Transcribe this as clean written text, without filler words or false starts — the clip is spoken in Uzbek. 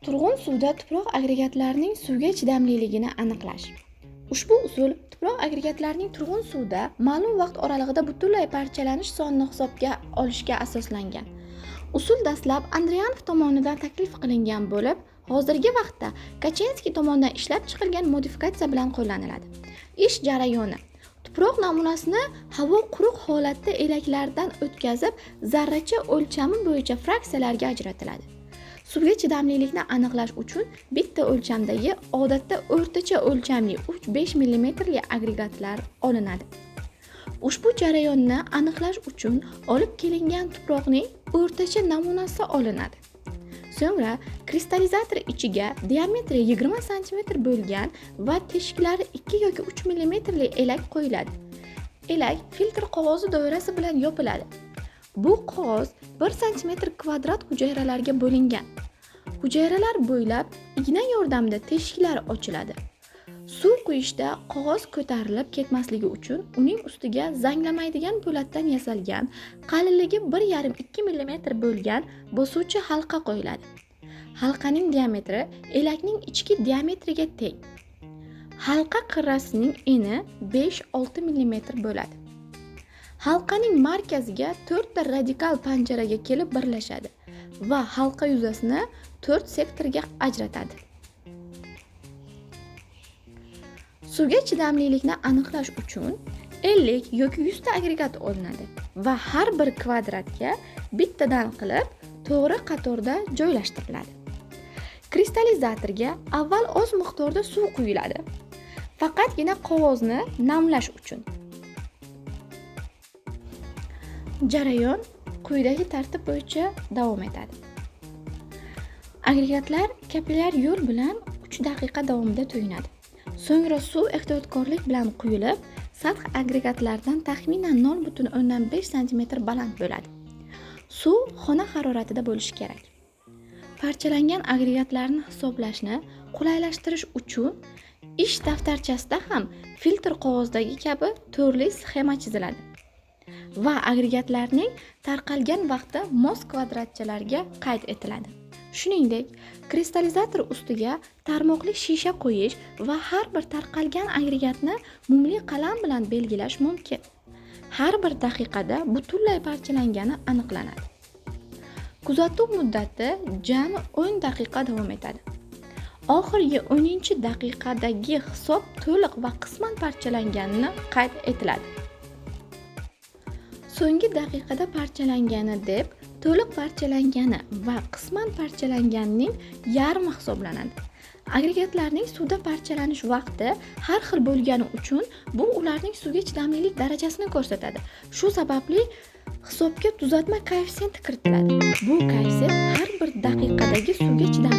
Turg'un suvda tuproq agregatlarining suvga chidamliligini aniqlash. Ushbu usul tuproq agregatlarining turg'un suvda ma'lum vaqt oralig'ida butunlay parchalanish sonini hisobga olishga asoslangan. Usul dastlab Andriyanov tomonidan taklif qilingan bo'lib, hozirgi vaqtda Kachenskiy tomonidan ishlab chiqilgan modifikatsiya bilan qo'llaniladi. Ish jarayoni: tuproq namunasini havo quruq holatda elaklardan o'tkazib, zarracha o'lchami bo'yicha fraksiyalarga ajratiladi. Suvga chidamlilikni aniqlash uchun bitta o'lchamdagi, odatda o'rtacha o'lchamli 3-5 mm li agregatlar olinadi. Ushbu jarayonni aniqlash uchun olib kelingan tuproqning o'rtacha namunasi olinadi. So'ngra kristallizator ichiga diametri 20 cm bo'lgan va teshiklari 2 yoki 3 mm li elak qo'yiladi. Elak filtr qog'ozi doirasi bilan yopiladi. Bu qog'oz 1 cm kvadrat hujayralarga bo'lingan. Hujayralar bo'ylab igna yordamida teshiklar ochiladi. Suv quyishda qog'oz ko'tarilib ketmasligi uchun uning ustiga zanglamaydigan po'latdan yasalgan, qalinligi 1,5-2 mm bo'lgan bosuvchi halqa qo'yiladi. Halqaning diametri elakning ichki diametriga teng. Halqa qirrasining eni 5-6 mm bo'ladi. Halqaning markaziga 4 ta radikal panjaraga kelib birlashadi va halqa yuzasini 4 sektorga ajratadi. Suvga chidamlilikni aniqlash uchun 50 yoki 100 ta agregat olinadi va har bir kvadratga bittadan qilib to'g'ri qatorda joylashtiriladi. Kristallizatorga avval oz miqdorda suv quyiladi, faqatgina qog'ozni namlash uchun. Jarayon quyidagi tartib bo'yicha davom etadi. Agregatlar kapillyar yo'l bilan 3 daqiqa davomida to'yinadi. So'ngra suv ehtiyotkorlik bilan quyilib, sath agregatlardan taxminan 0,5 cm baland bo'ladi. Suv xona haroratida bo'lishi kerak. Parchalangan agregatlarni hisoblashni qulaylashtirish uchun ish daftarchasida ham filtr qog'ozdagi kabi to'rli sxema chiziladi va agregatlarning tarqalgan vaqti mos kvadratchalarga qayd etiladi. Shuningdek, kristallizator ustiga tarmoqli shisha qo'yish va har bir tarqalgan agregatni mumli qalam bilan belgilash mumkin. Har bir daqiqada butunlay parchalangani aniqlanadi. Kuzatuv muddati jami 10 daqiqa davom etadi. Oxirgi 10-daqiqadagi hisob to'liq va qisman parchalanganini qayd etiladi. So'nggi daqiqada parchalangani deb to'liq parchalangani va qisman parchalanganining yarmi hisoblanadi. Agregatlarning suvda parchalanish vaqti har xil bo'lgani uchun bu ularning suvga chidamlilik darajasini ko'rsatadi. Shu sababli hisobga tuzatma koeffitsiyenti kiritiladi. Bu koeffitsiyent har bir daqiqadagi suvga chidamlilik